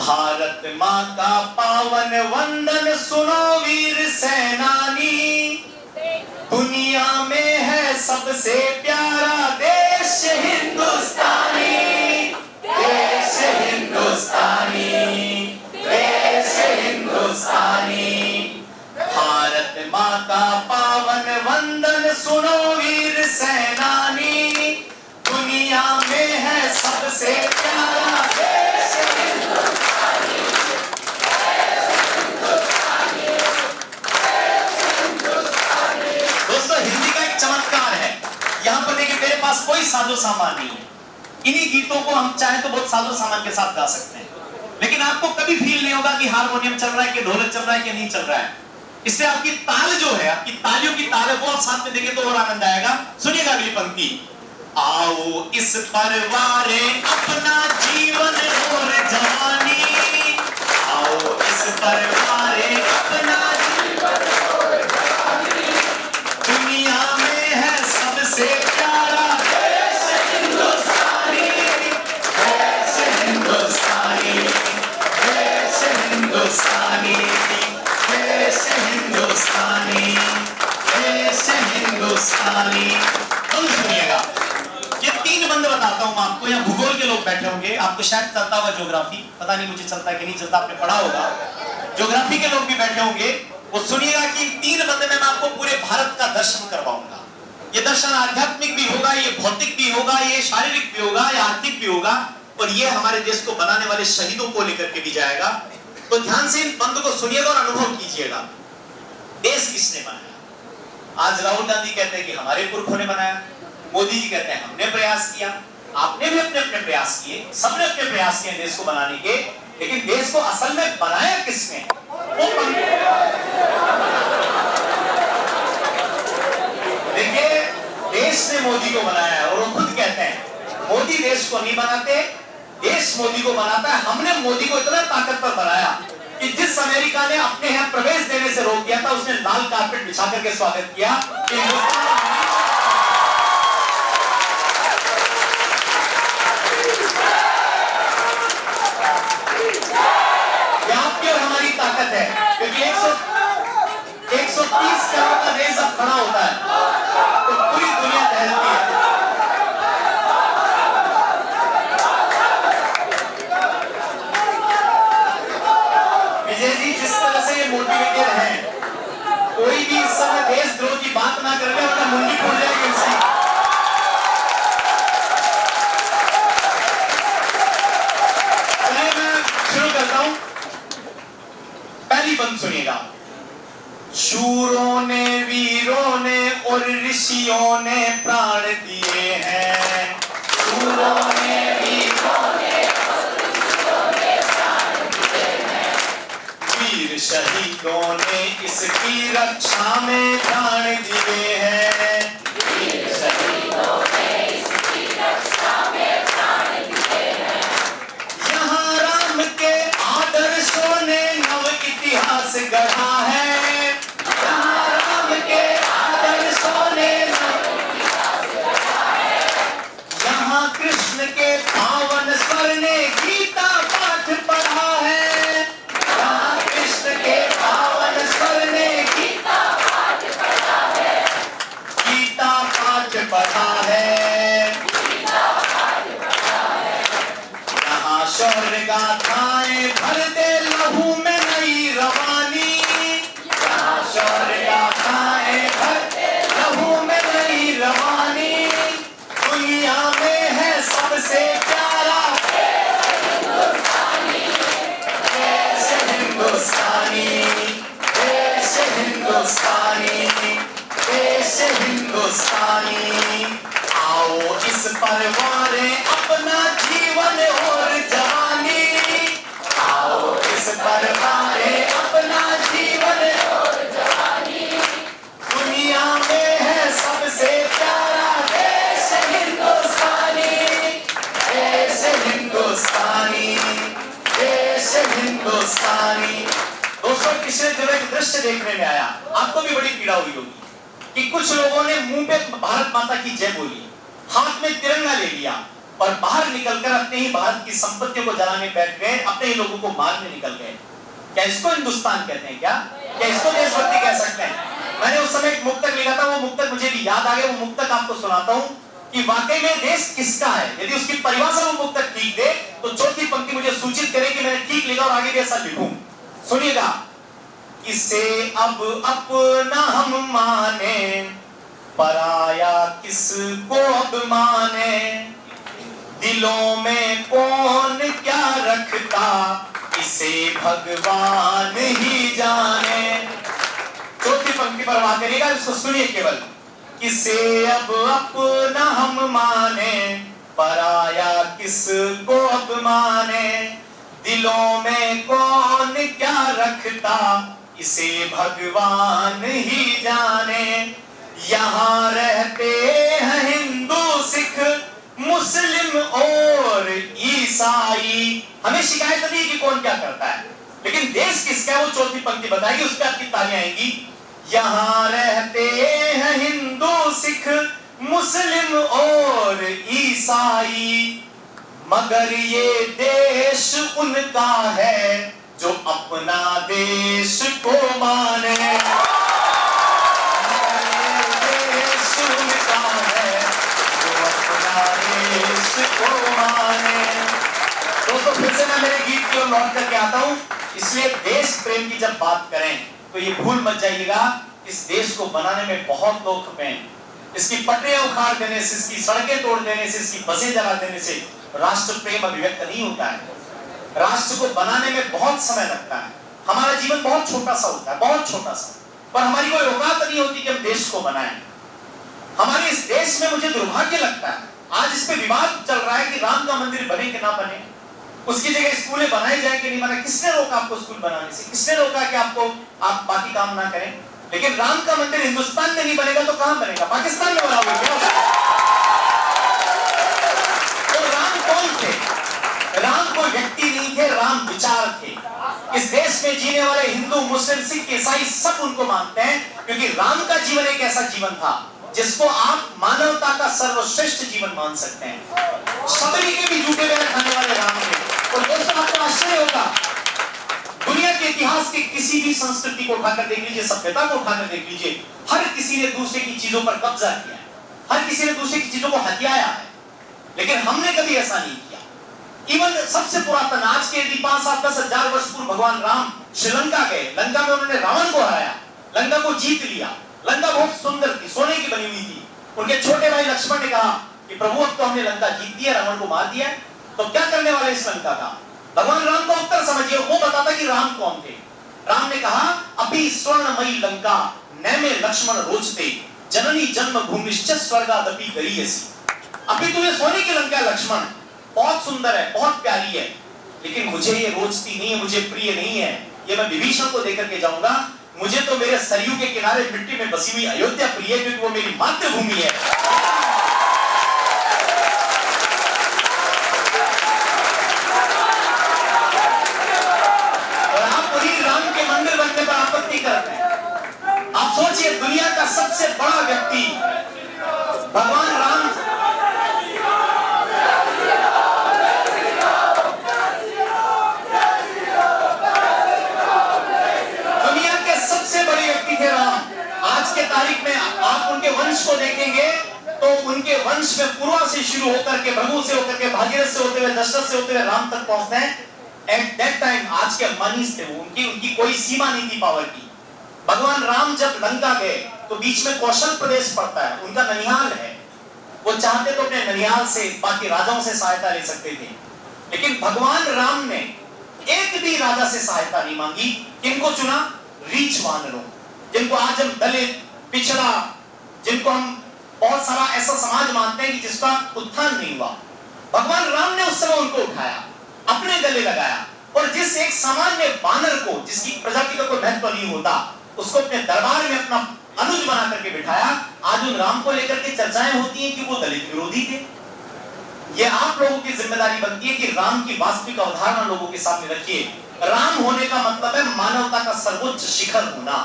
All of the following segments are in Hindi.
भारत माँ का पावन वंदन सुनो वीर सेनानी, दुनिया में है सबसे प्यारा देश हिंदुस्तानी, देश हिंदुस्तानी, देश हिंदुस्तानी। भारत माँ का पावन वंदन सुनो वीर सेनानी, दुनिया में है सबसे प्यारा देश हिंदुस्तानी, देश हिंदुस्तानी, देश हिंदुस्तानी। दोस्तों, हिंदी का एक चमत्कार है। यहाँ पर देखिए, मेरे पास कोई साजो सामान नहीं है। इन्हीं गीतों को हम चाहे तो बहुत साजो सामान के साथ गा सकते हैं, लेकिन आपको कभी फील नहीं होगा कि हारमोनियम चल रहा है कि ढोलक चल रहा है कि नहीं चल रहा है। इससे आपकी ताल जो है, आपकी तालियों की ताल है, वो आप साथ में देंगे तो और आनंद आएगा। सुनिएगा अगली पंक्ति। आओ इस परवारे अपना जीवन और जवानी, आओ इस परवारे अपना जीवन और जवानी, दुनिया में है सबसे प्यारा देश हिंदुस्तानी, देश हिंदुस्तानी, देश हिंदुस्तानी, देश हिंदुस्तानी, देश हिंदुस्तानी। अब सुनिएगा, ये 3 बंद बताता हूं मैं आपको। यहाँ भूगोल के लोग बैठे होंगे, आपको शायद चलता हुआ ज्योग्राफी, पता नहीं मुझे चलता कि नहीं चलता, आपने पढ़ा होगा। ज्योग्राफी के लोग भी बैठे होंगे, वो सुनिएगा कि 3 बंद में मैं आपको पूरे भारत का दर्शन करवाऊंगा। ये दर्शन आध्यात्मिक भी होगा, ये भौतिक भी होगा, ये शारीरिक भी होगा, ये आर्थिक भी होगा, और ये हमारे देश को बनाने वाले शहीदों को लेकर के भी जाएगा। तो ध्यान से इन बंद को सुनिएगा और अनुभव कीजिएगा। देश किसने बनाया? आज राहुल गांधी कहते हैं कि हमारे पुरखों ने बनाया, मोदी जी कहते हैं हमने प्रयास किया, आपने भी अपने अपने प्रयास किए, सबने अपने प्रयास किए देश को बनाने के, लेकिन देश को असल में बनाया किसने? देखिए, देश ने मोदी को बनाया है, और वो खुद कहते हैं मोदी देश को नहीं बनाते, देश मोदी को बनाता है। हमने मोदी को इतना ताकतवर बनाया कि जिस अमेरिका ने अपने यहाँ प्रवेश देने से रोक दिया था, उसने लाल कारपेट बिछा करके स्वागत किया कि ताकत है, क्योंकि 130 करोड़ का देश अब खड़ा होता है तो पूरी दुनिया दहलती है। विजय जी, जिस तरह से ये मोटिवेटेड हैं, कोई भी इस समय देशद्रोह की बात ना करके वरना मुंडी फूट जाएगी इसकी। चलिए मैं शुरू करता हूं। पहली बंद सुनिएगा। शूरों ने, वीरों ने और ऋषियों ने प्राण दिए हैं, शूरों ने, वीरों ने और ऋषियों ने प्राण दिए हैं, वीर शहीदों ने इसकी रक्षा में प्राण दिए हैं, वीर शहीदों ने इसकी रक्षा में प्राण दिए हैं। यहाँ राम के आदर्शों ने इतिहास गढ़ा है, यहाँ राम के आदर्शों ने इतिहास गढ़ा है, यहाँ कृष्ण के पावन स्वर ने गीता पाठ पढ़ा है, यहाँ कृष्ण के पावन स्वर ने गीता पाठ पढ़ा है, गीता पाठ पढ़ा है, गीता पाठ पढ़ा है। यहाँ शौर्य गाथाएं भर दे लहू में रवानी, यहाँ शौर्य गाथाएं भरते लहू में नई रवानी, दुनिया में है सबसे प्यारा देश हिंदुस्तानी, देश हिंदुस्तानी, देश हिंदुस्तानी, देश हिंदुस्तानी। आओ इस परवारे अपना जीवन और जवानी, आओ इस परवारे अपना जीवन और जवानी, दुनिया में है सबसे प्यारा देश हिंदुस्तानी, देश हिंदुस्तानी, देश हिंदुस्तानी। दोस्तों, पिछले दिनों एक दृश्य देखने में आया, आपको भी बड़ी पीड़ा हुई होगी कि कुछ लोगों ने मुंह पे भारत माता की जय बोली, हाथ में तिरंगा ले लिया, और बाहर निकलकर अपने ही भारत की संपत्तियों को जलाने बैठ गए, अपने ही लोगों को मारने निकल गए। क्या इसको हिंदुस्तान कहते हैं? क्या इसको देशभक्ति कह सकते हैं? मैंने उस समय एक मुक्तक लिखा था, वो मुक्तक मुझे भी याद आ गया। वो मुक्तक आपको सुनाता हूं कि वाकई में देश किसका है। यदि उसकी परिभाषा वो मुक्तक ठीक दे तो चौथी पंक्ति मुझे सूचित करे कि मैंने ठीक लिखा और आगे भी ऐसा लिखूं। सुनिएगा, किसे अब अपना हम माने, पराया किसको अब माने, दिलों में कौन क्या रखता, इसे भगवान ही जाने। चौथी पंक्ति पर बात करिएगा, इसको सुनिए केवल। किसे अब अपना हम माने, पराया किसको अब माने, दिलों में कौन क्या रखता, इसे भगवान ही जाने। यहाँ रहते हैं हिंदू सिख मुस्लिम और ईसाई, हमें शिकायत नहीं कि कौन क्या करता है, लेकिन देश किसका है वो चौथी पंक्ति बताएगी, उस पर आपकी तालियां आएंगी। यहाँ रहते हैं हिंदू सिख मुस्लिम और ईसाई, मगर ये देश उनका है जो अपना देश को माने। देश उनका है जो अपना देश को माने। दोस्तों फिर से मैं मेरे गीत की ओर लौट करके आता हूं। इसलिए देश प्रेम की जब बात करें तो ये भूल मत जाइएगा, इस देश को बनाने में बहुत लोग खपे हैं। इसकी पटरियां उखाड़ देने से, इसकी सड़कें तोड़ देने से, इसकी बसें जला देने से राष्ट्र प्रेम अभिव्यक्त नहीं होता है। राष्ट्र को बनाने में बहुत समय लगता है। हमारा जीवन बहुत छोटा सा होता है, बहुत छोटा सा, पर हमारी कोई औकात नहीं होती कि हम देश को बनाएं। हमारे इस देश में मुझे दुर्भाग्य लगता है, आज इस पे विवाद चल रहा है कि राम का मंदिर बने कि ना बने, उसकी जगह स्कूलें बनाए जाए कि नहीं बनाए। किसने रोका आपको स्कूल बनाने से? किसने रोका कि आप बाकी काम ना करें? लेकिन राम का मंदिर हिंदुस्तान में नहीं बनेगा तो कहां बनेगा? पाकिस्तान में बनाओगे क्या? तो राम कौन थे? राम कोई व्यक्ति नहीं थे, राम विचार थे। इस देश में जीने वाले हिंदू, मुस्लिम, सिख, ईसाई सब उनको मानते हैं, क्योंकि राम का जीवन एक ऐसा जीवन था जिसको आप मानवता का सर्वश्रेष्ठ जीवन मान सकते हैं। सबरी के भी जूते में खाने वाले राम थे। और दोस्तों आपको आश्चर्य होगा, दुनिया के इतिहास के किसी भी संस्कृति को उठाकर देख लीजिए, सभ्यता को उठाकर देख लीजिए, हर किसी ने दूसरे की चीजों पर कब्जा किया है, हर किसी ने दूसरे की चीजों को हथियाया है, लेकिन हमने कभी ऐसा नहीं किया। इवन सबसे पुरातन, आज के यदि 5-7-10 वर्ष पूर्व भगवान राम श्रीलंका गए, लंका में उन्होंने रावण को हराया, लंका को जीत लिया। लंका बहुत सुंदर थी, सोने की बनी हुई थी। उनके छोटे भाई लक्ष्मण ने कहा कि प्रभु अब तो हमने लंका जीत लिया, रावण को मार दिया, तो क्या करने वाले इस लंका का? भगवान राम का उत्तर समझिए, वो बताता कि राम कौन थे। राम ने कहा, अभी स्वर्णमयी लंका नैमे लक्ष्मण रोचते, जननी जन्मभूमिश्च स्वर्गादपि गरीयसी। अभी तुम्हें सोने की लंका लक्ष्मण, बहुत सुंदर है, बहुत प्यारी है, लेकिन मुझे ये रोचती नहीं है, मुझे प्रिय नहीं है। ये मैं विभीषण को देकर के जाऊंगा, मुझे तो मेरे सरयू के किनारे मिट्टी में बसी हुई अयोध्या प्रिय है, क्योंकि वो मेरी मातृभूमि है। और आप वही राम के मंदिर बनने पर आपत्ति करते हैं। आप सोचिए, दुनिया का सबसे बड़ा व्यक्ति भगवान राम, आज के तारीख में आप उनके वंश को देखेंगे तो उनके वंश में पूर्वा से शुरू होकर के, भृगु से होकर के, भागीरथ से होते हुए, दशरथ से होते हुए राम तक पहुंचते हैं। एट दैट टाइम आज के मनीष थे, उनकी कोई सीमा नहीं थी पावर की। भगवान राम जब लंका गए तो बीच में कौशल प्रदेश पड़ता है, उनका ननिहाल है। वो चाहते तो अपने ननिहाल से, बाकी राजाओं से सहायता ले सकते थे, लेकिन भगवान राम ने एक भी राजा से सहायता नहीं मांगी। किनको चुना? रीछ वानरों, जिनको आज हम दलित, पिछड़ा, जिनको हम बहुत सारा ऐसा समाज मानते हैं कि जिसका उत्थान नहीं हुआ, भगवान राम ने उस समय उनको उठाया, अपने गले लगाया, और जिस एक सामान्य बानर को, जिसकी प्रजाति का कोई महत्व नहीं होता, उसको अपने दरबार में अपना अनुज बना करके बिठाया। आज उन राम को लेकर के चर्चाएं होती हैं कि वो दलित विरोधी थे। ये आप लोगों की जिम्मेदारी बनती है कि राम की वास्तविक अवधारणा लोगों के सामने रखिए। राम होने का मतलब है मानवता का सर्वोच्च शिखर होना।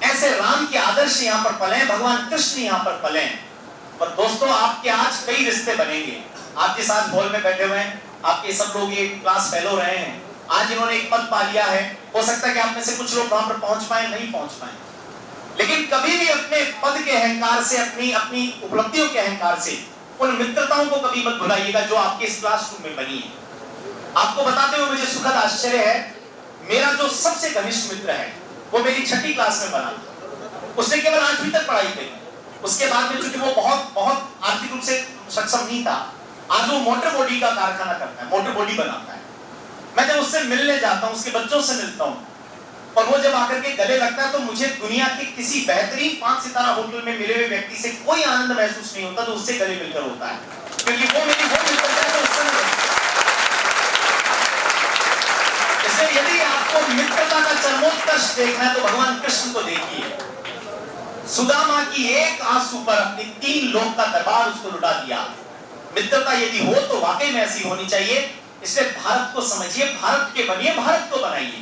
ऐसे राम के आदर्श यहाँ पर पले, भगवान कृष्ण यहाँ पर पले। पर दोस्तों, आपके आज कई रिश्ते बनेंगे, आप जिस आज हॉल में बैठे हुए हैं, आपके सब लोग ये क्लास फेलो रहे हैं, आज इन्होंने एक पद पा लिया है। हो सकता है कि आप में से कुछ लोग वहां पर पहुंच पाए, नहीं पहुंच पाए, लेकिन कभी भी अपने पद के अहंकार से, अपनी उपलब्धियों के अहंकार से उन मित्रताओं को कभी मत भुलाइएगा जो आपके इस क्लासरूम में बनी है। आपको बताते हुए मुझे सुखद आश्चर्य है, मेरा जो सबसे घनिष्ठ मित्र है वो मेरी 6ठी क्लास में बना था। उसने केवल 8वीं तक पढ़ाई की, उसके बाद में चूंकि वो बहुत आर्थिक रूप से सक्षम नहीं था, आज वो मोटर बॉडी का कारखाना करता है, मोटर बॉडी बनाता है। मैं जब उससे मिलने जाता हूँ, उसके बच्चों से मिलता हूँ, और वो जब आकर के गले लगता है तो मुझे दुनिया के किसी बेहतरीन 5 सितारा होटल में मिले हुए व्यक्ति से कोई आनंद महसूस नहीं होता जो उससे गले मिलकर होता है, क्योंकि वो मेरी वो मित्रता है जो उससे नहीं। इसलिए यदि आपको मित्रता का चरमोत्कर्ष देखना है तो भगवान कृष्ण को देखिए। सुदामा की एक आंसू पर अपने 3 लोक का दरबार उसको लुटा दिया। मित्रता यदि हो तो वाकई में ऐसी होनी चाहिए। इसलिए भारत को समझिए, भारत के बनिए, भारत को बनाइए।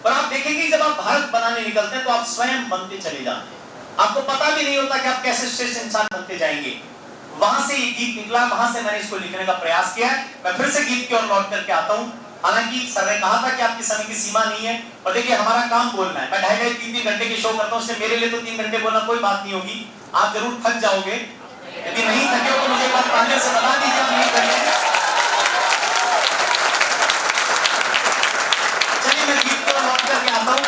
और आप देखेंगे जब आप भारत बनाने निकलते हैं तो आप स्वयं बनते चले जाते हैं, आपको पता भी नहीं होता कि आप कैसे श्रेष्ठ इंसान बनते जाएंगे। वहां से ये गीत निकला, वहां से मैंने इसको लिखने का प्रयास किया है। मैं फिर से गीत की ओर लौट करके आता हूं। हालांकि सर ने कहा था कि आपकी समय की सीमा नहीं है, और देखिए हमारा काम बोलना है। मैं 2.5 3 घंटे की शो करता हूं, उससे मेरे लिए तो 3 घंटे बोलना कोई बात नहीं होगी। आप जरूर थक जाओगे, यदि नहीं थके हो तो मुझे एक बार पहले से बता दीजिए आप नहीं थके। चलिए मैं गीत को लौट करके आता हूं।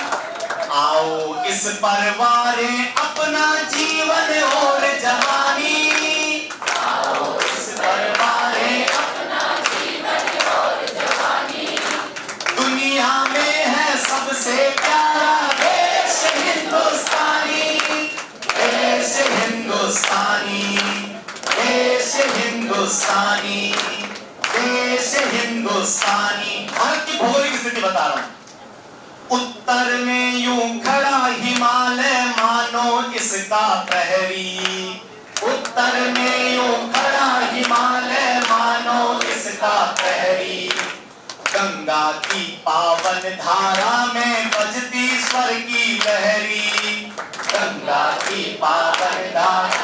आओ इस परवारे अपना जीवन और जवानी, आओ इस परवारे अपना जीवन और जवानी, दुनिया में है सबसे प्यारा देश हिंदुस्तानी, देश हिंदुस्तानी, देश हिंदुस्तानी, देश हिंदुस्तानी। भारत की भौगोलिक स्थिति बता रहा हूं। उत्तर में यूं खड़ा हिमालय मानो इसका प्रहरी, उत्तर में यूं खड़ा हिमालय मानो इसका प्रहरी, गंगा की पावन धारा में बजती स्वर की लहरी, गंगा की पावन धारा